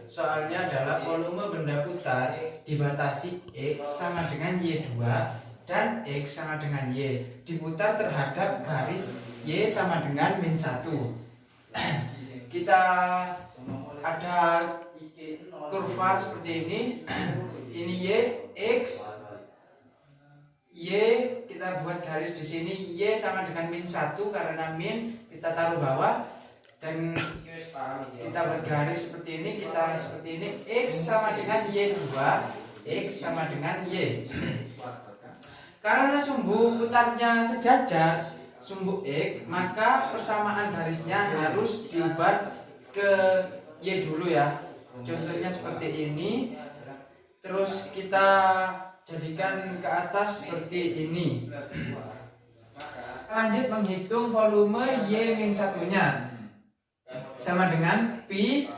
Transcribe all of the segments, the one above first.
soalnya adalah volume benda putar dibatasi X sama dengan Y2 dan X sama dengan Y diputar terhadap garis Y sama dengan -1. Kita ada kurva seperti ini. Ini Y, X, Y, kita buat garis di sini. Y sama dengan -1 karena min kita taruh bawah, dan kita buat garis seperti ini. Kita seperti ini. X sama dengan Y2, X sama dengan Y. Karena sumbu putarnya sejajar, sumbu X, maka persamaan garisnya harus diubah ke Y dulu ya. Contohnya seperti ini. Terus kita jadikan ke atas seperti ini. Lanjut menghitung volume Y-1-nya. Sama dengan Pi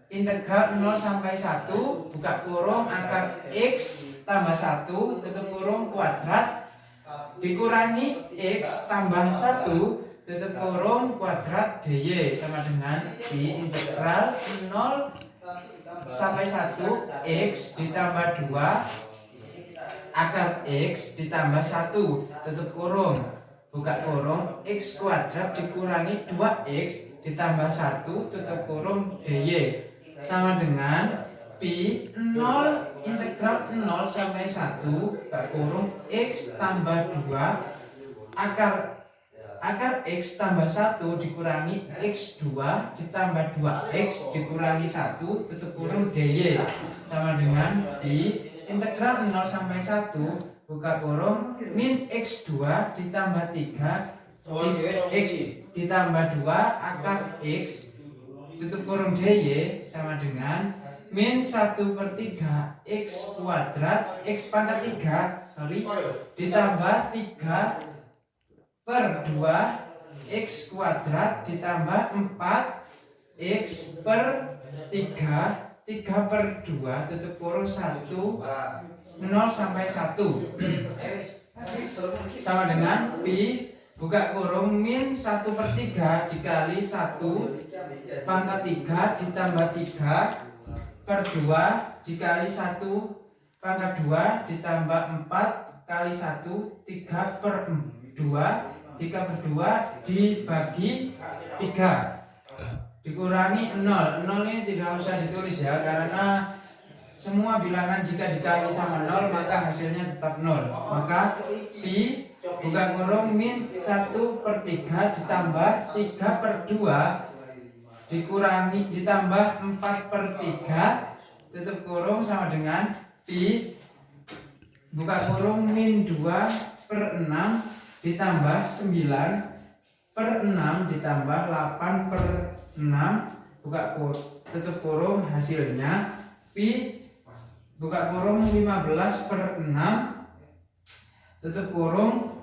integral 0 sampai 1 buka kurung akar X tambah 1 tutup kurung kuadrat dikurangi X tambah 1 tutup kurung kuadrat dy sama dengan Pi integral 0 sampai 1 X ditambah 2 akar X ditambah 1 tutup kurung buka kurung X kuadrat dikurangi 2X ditambah 1 tutup kurung dy sama dengan Pi 0 integral 0 sampai 1 buka kurung X tambah 2 akar X tambah 1 dikurangi X2 ditambah 2X dikurangi 1 tutup kurung dy sama dengan Pi integral 0 sampai 1 buka kurung min X2 ditambah 3 X ditambah 2 akar X tutup kurung dy sama dengan min 1/3 X kuadrat X pangkat 3 ditambah 3/2 X kuadrat ditambah 4 X per 3 3/2 tutup kurung 1 0 sampai 1 sama dengan Pi buka kurung min 1/3 dikali 1 pangkat 3 ditambah 3/2 dikali 1 pangkat 2 ditambah 4 kali 1 3/2 3/2 dibagi 3 dikurangi 0 ini tidak usah ditulis ya, karena semua bilangan jika dikali sama 0 maka hasilnya tetap 0. Maka Pi buka kurung min 1/3 ditambah 3/2 dikurangi ditambah 4/3 tutup kurung sama dengan Pi buka kurung min 2/6 ditambah 9/6 ditambah 8/6 buka tutup kurung hasilnya Pi buka kurung 15/6 tutup kurung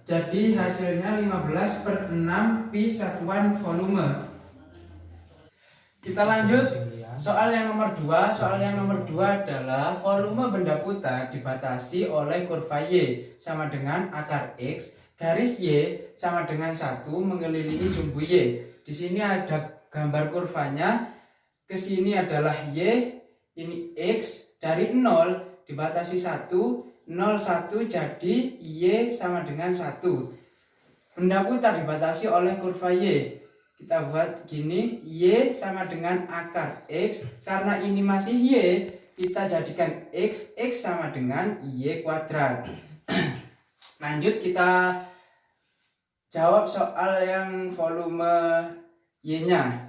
jadi hasilnya 15/6 Pi satuan volume. Kita lanjut soal yang nomor 2. Soal yang nomor 2 adalah volume benda putar dibatasi oleh kurva Y sama dengan akar X garis Y sama dengan 1 mengelilingi sumbu Y. Di sini ada gambar kurvanya. Ke sini adalah Y, ini X, dari 0 dibatasi 1, 0, 1 jadi Y sama dengan 1. Benda putar dibatasi oleh kurva Y. Kita buat gini, Y sama dengan akar X. Karena ini masih Y, kita jadikan X sama dengan Y kuadrat. Lanjut kita jawab soal yang volume Y-nya.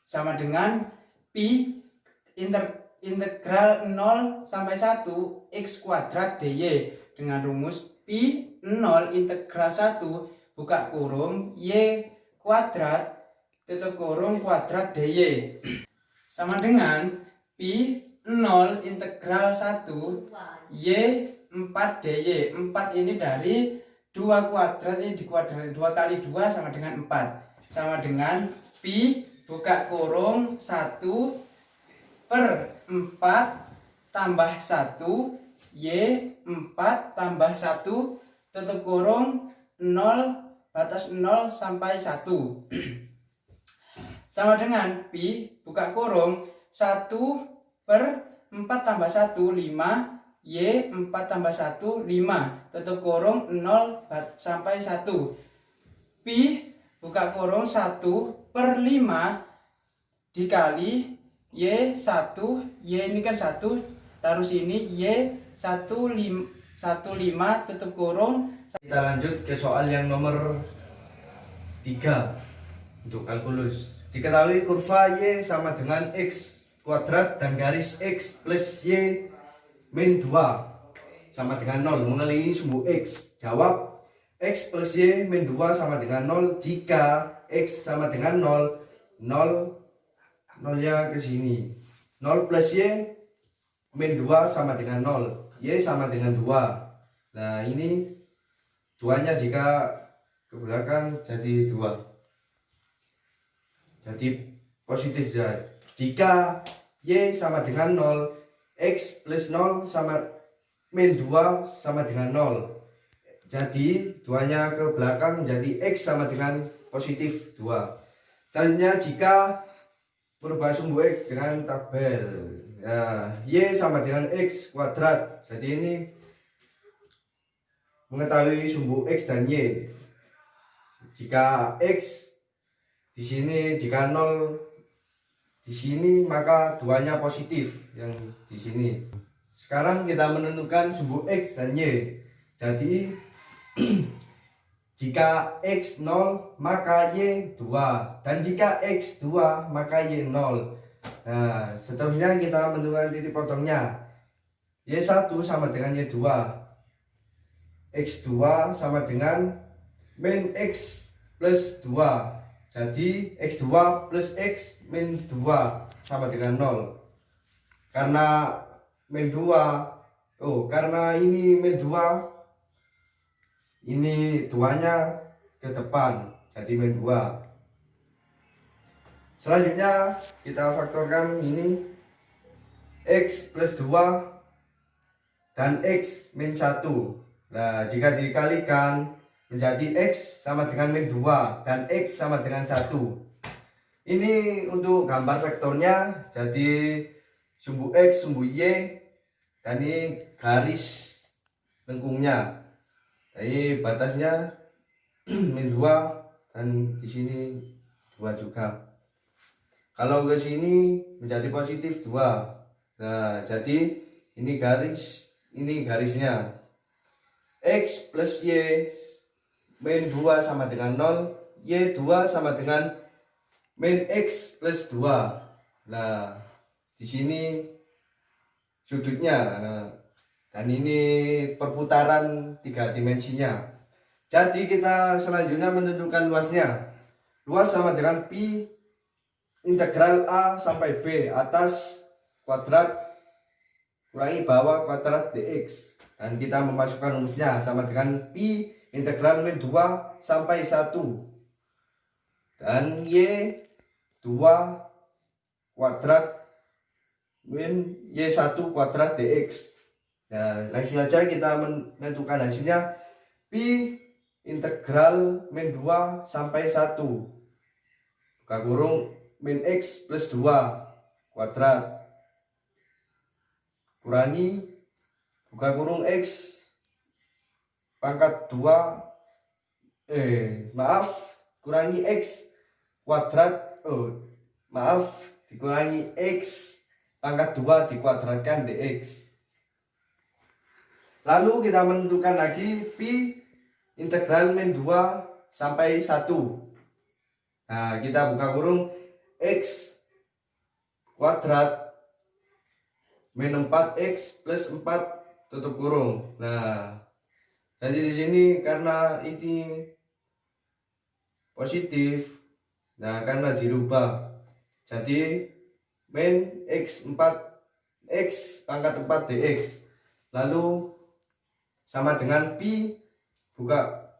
Sama dengan Pi integral 0 sampai 1 X kuadrat dy dengan rumus Pi 0 integral 1 buka kurung Y kuadrat tutup kurung kuadrat dy sama dengan Pi 0 integral 1 Y 4 dy. 4 ini dari 2 kuadrat, ini dikuadrat 2 kali 2 sama dengan 4 sama dengan Pi buka kurung 1/4 tambah 1 Y 4 tambah 1 tutup kurung 0 batas 0 sampai 1. sama dengan pi buka kurung 1 per 4 tambah 1 5 Y 4 tambah 1 5 tutup kurung 0 sampai 1 pi buka kurung 1 per 5 dikali Y 1 Y ini kan 1 taruh sini Y 1 5 tutup kurung. Kita lanjut ke soal yang nomor 3 untuk kalkulus. Diketahui kurva Y sama dengan X kuadrat dan garis X plus Y min 2 sama dengan 0 mengelilingi sumbu X. Jawab X plus Y min 2 sama dengan 0 jika X sama dengan 0 nya ke sini. 0 plus Y min 2 sama dengan 0, Y sama dengan 2. Nah ini 2 nya jika ke belakang jadi 2, jadi positif. Jika Y sama dengan 0, X plus 0 sama min 2 sama dengan 0, jadi 2 nya ke belakang menjadi X sama dengan positif 2. Selanjutnya jika merubah sumbu X dengan tabel, ya, Y sama dengan X kuadrat. Jadi ini mengetahui sumbu X dan Y. Jika X di sini, jika 0 di sini, maka 2 nya positif yang di sini. Sekarang kita menentukan sumbu X dan Y. Jadi jika X 0 maka Y 2, dan jika X 2 maka Y 0. Nah seterusnya kita menentukan titik potongnya. Y1 sama dengan Y2, X2 sama dengan min X plus 2. Jadi X2 plus X min 2 sama dengan 0. Karena min 2, karena ini min 2, ini 2 nya ke depan, jadi min 2. Selanjutnya kita faktorkan ini X plus 2 dan X min 1. Nah jika dikalikan menjadi X sama dengan min 2 dan X sama dengan 1. Ini untuk gambar vektornya, jadi sumbu X, sumbu Y, dan ini garis lengkungnya. Jadi batasnya min 2 dan di sini 2 juga. Kalau ke sini menjadi positif 2. Nah, jadi ini garis, ini garisnya. X plus Y min 2 sama dengan 0, Y2 sama dengan min X plus 2. Nah, di sini sudutnya. Nah, dan ini perputaran 3 dimensinya. Jadi kita selanjutnya menentukan luasnya. Luas sama dengan pi integral A sampai B atas kuadrat kurangi bawah kuadrat dx. Dan kita memasukkan rumusnya sama dengan pi integral min 2 sampai 1 dan Y2 kuadrat min Y1 kuadrat dx. Nah, langsung saja kita menentukan hasilnya. Pi integral min 2 sampai 1 buka kurung min X plus 2 kuadrat kurangi buka kurung X pangkat 2 kurangi X kuadrat, dikurangi X pangkat 2 dikuadratkan dx. Lalu kita menentukan lagi pi integral min 2 sampai 1. Nah kita buka kurung X kuadrat min 4X plus 4 tutup kurung. Nah jadi di sini karena ini positif, nah karena dirubah jadi min X 4X pangkat 4 dx. Lalu sama dengan pi buka,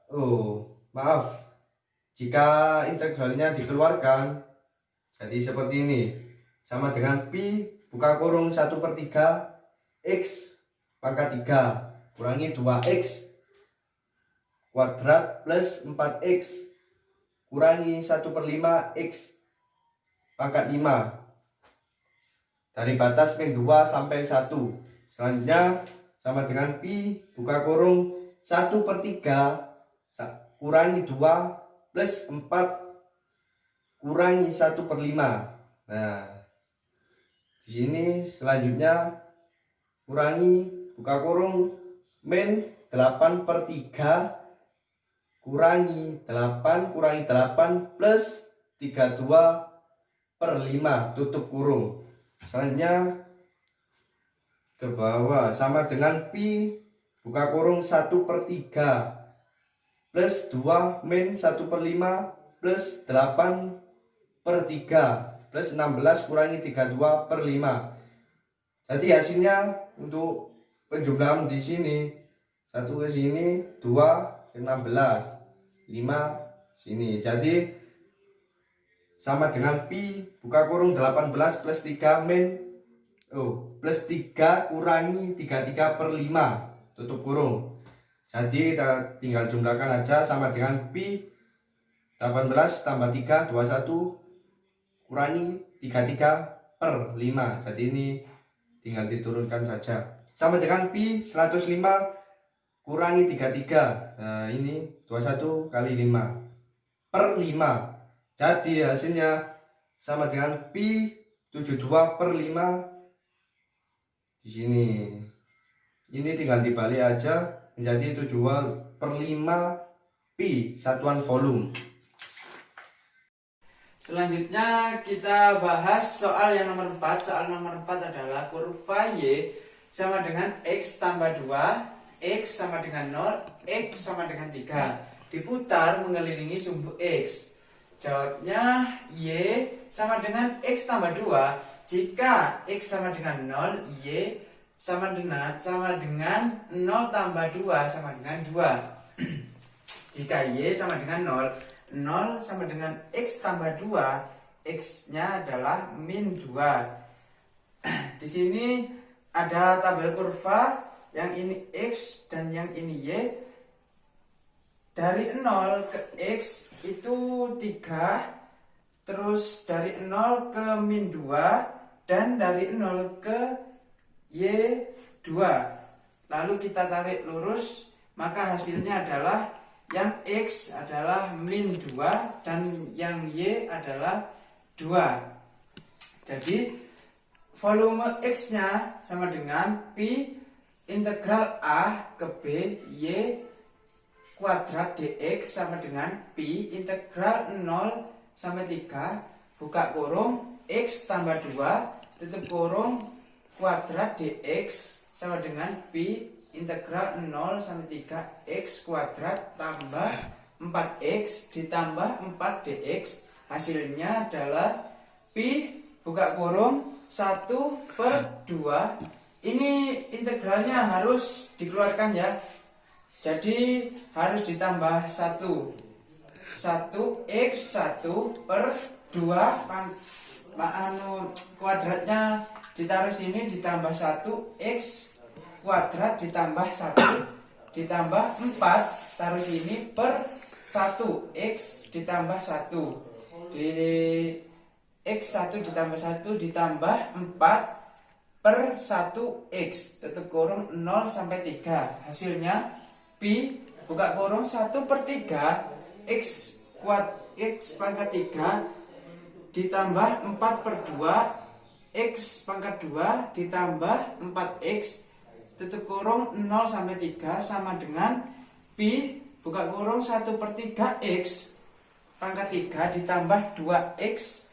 jika integralnya dikeluarkan jadi seperti ini, sama dengan pi buka kurung 1/3 X pangkat 3 kurangi 2X kuadrat plus 4X kurangi 1/5 X pangkat 5 dari batas min 2 sampai 1. Selanjutnya sama dengan pi buka kurung 1/3 kurangi 2 plus 4 kurangi 1/5. Nah, di sini selanjutnya kurangi buka kurung min 8/3 kurangi 8 kurangi 8 plus 32/5 tutup kurung. Selanjutnya ke bawah sama dengan pi buka kurung 1/3 plus 2 min 1/5 plus 8/3 plus 16 kurangi 32/5. Jadi hasilnya untuk penjumlahan di sini 1 ke sini, 2 ke 16, 5 sini. Jadi sama dengan pi buka kurung 18 plus 3 plus 3 kurangi 33/5 tutup kurung. Jadi kita tinggal jumlahkan aja sama dengan pi 18 tambah 3 21 kurangi 33/5. Jadi ini tinggal diturunkan saja. Sama dengan pi 105 kurangi 33. Nah, ini 21 kali 5/5. Jadi hasilnya sama dengan pi 72/5 di sini. Ini tinggal dibalik aja menjadi 72/5 pi satuan volume. Selanjutnya kita bahas soal yang nomor 4. Soal nomor 4 adalah kurva Y sama dengan X tambah 2, X sama dengan 0, X sama dengan 3. Diputar mengelilingi sumbu X. Jawabnya Y sama dengan X tambah 2. Jika X sama dengan 0, Y sama dengan 0 tambah 2 sama dengan 2. Jika Y sama dengan 0 sama dengan X tambah 2, X-nya adalah min 2. Di sini ada tabel kurva, yang ini X dan yang ini Y. Dari 0 ke X itu 3, terus dari 0 ke min 2, dan dari 0 ke Y 2. Lalu kita tarik lurus, maka hasilnya adalah yang X adalah min 2 dan yang Y adalah 2. Jadi volume X-nya sama dengan pi integral A ke B Y kuadrat dx sama dengan pi integral 0 sampai 3 buka kurung X tambah 2 tutup kurung kuadrat dx sama dengan pi integral 0 sampai 3 x kuadrat tambah 4x ditambah 4 dx. Hasilnya adalah pi buka kurung 1/2. Ini integralnya harus dikeluarkan ya. Jadi harus ditambah 1 x 1/2 kuadratnya ditaruh sini ditambah 1 x kuadrat ditambah 1 ditambah 4 taruh sini per 1 x ditambah 1 di x 1 ditambah 1 ditambah 4 per 1 x tutup kurung 0 sampai 3. Hasilnya pi buka kurung 1/3 x pangkat 3 ditambah 4/2 x pangkat 2 ditambah 4x tutup kurung 0 sampai 3 sama dengan pi buka kurung 1/3 x pangkat 3 ditambah 2x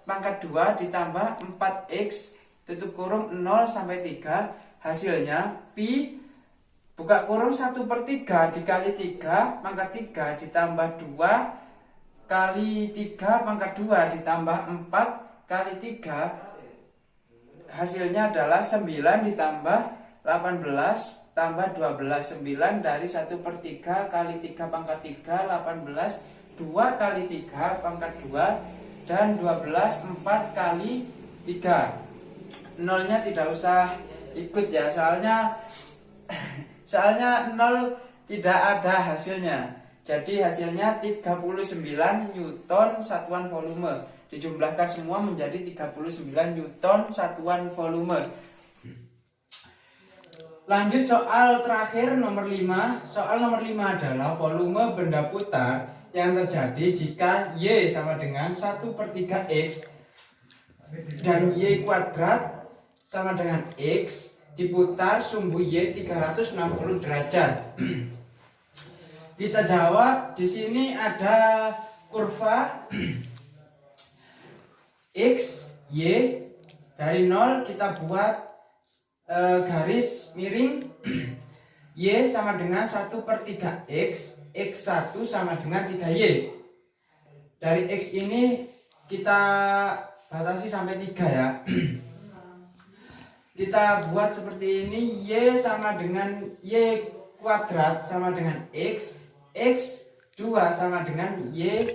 pangkat 2 ditambah 4x tutup kurung 0 sampai 3. Hasilnya pi buka kurung 1/3 dikali 3 pangkat 3 ditambah 2 kali 3 pangkat 2 ditambah 4 kali 3. Hasilnya adalah 9 ditambah 18 tambah 12. 9 dari 1/3 kali 3 pangkat 3 18 2 kali 3 pangkat 2 dan 12 4 kali 3. Nolnya tidak usah ikut ya, soalnya 0 tidak ada hasilnya. Jadi hasilnya 39 Newton satuan volume. Dijumlahkan semua menjadi 39 Newton satuan volume. Lanjut soal terakhir nomor 5. Soal nomor 5 adalah volume benda putar yang terjadi jika Y sama dengan 1/3 X dan Y kuadrat sama dengan X diputar sumbu Y 360 derajat. Kita jawab, di sini ada kurva X, Y. Dari 0 kita buat garis miring. Y sama dengan 1/3 X, X1 sama dengan 3Y. Dari X ini kita batasi sampai 3 ya. Kita buat seperti ini, Y sama dengan Y kuadrat sama dengan X, X2 sama dengan Y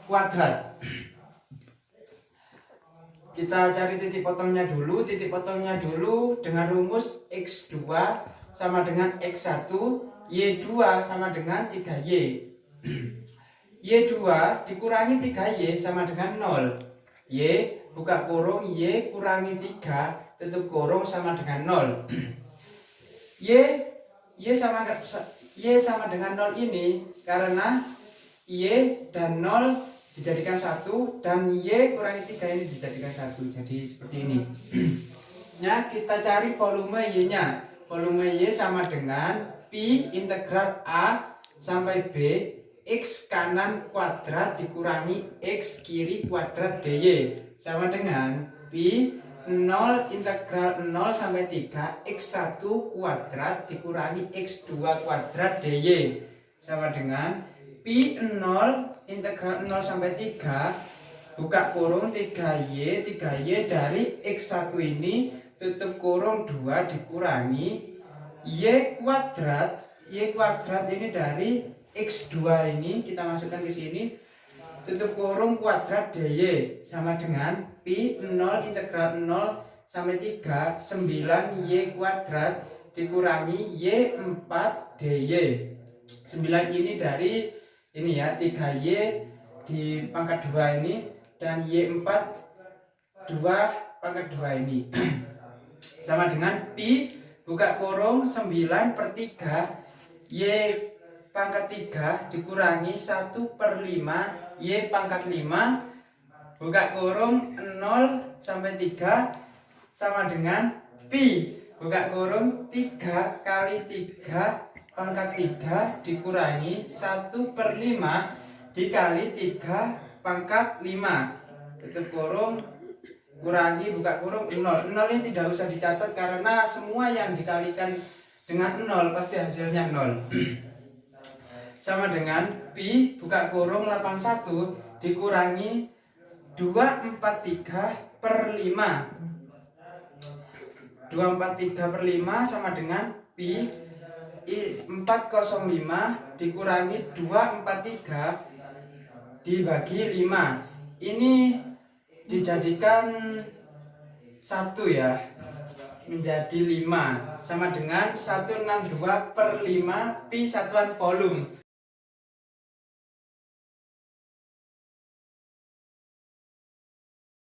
kuadrat. Kita cari titik potongnya dulu. Titik potongnya dulu dengan rumus X2 sama dengan X1, Y2 sama dengan 3Y. Y2 dikurangi 3Y sama dengan 0. Y buka kurung, Y kurangi 3 tutup kurung sama dengan 0. Y sama dengan 0 ini karena Y dan 0 dijadikan 1 dan Y kurangi 3 ini dijadikan 1. Jadi seperti ini. Nah, kita cari volume Y-nya. Volume Y sama dengan Pi integral A sampai B X kanan kuadrat dikurangi X kiri kuadrat dy sama dengan Pi 0 integral 0 sampai 3 X1 kuadrat dikurangi X2 kuadrat dy sama dengan Pi 0 integral 0 sampai 3 buka kurung 3y dari X1 ini tutup kurung 2 dikurangi y kuadrat ini dari X2 ini kita masukkan ke sini tutup kurung kuadrat dy sama dengan Pi 0 integral 0 sampai 3 9y kuadrat dikurangi y4 dy. 9 ini dari ini ya 3y di pangkat 2 ini dan y4 2 pangkat 2 ini sama dengan Pi buka kurung 9/3 y pangkat 3 dikurangi 1/5 y pangkat 5 buka kurung 0 sampai 3 sama dengan Pi buka kurung 3 kali 3 pangkat 3 dikurangi 1/5 dikali 3 pangkat 5 tutup kurung kurangi buka kurung 0 ini tidak usah dicatat karena semua yang dikalikan dengan 0 pasti hasilnya 0. Sama dengan Pi buka kurung 81 dikurangi 243/5 243/5 sama dengan Pi 405 dikurangi 243 dibagi 5 ini dijadikan 1 ya menjadi 5 sama dengan 162/5 Pi satuan volume.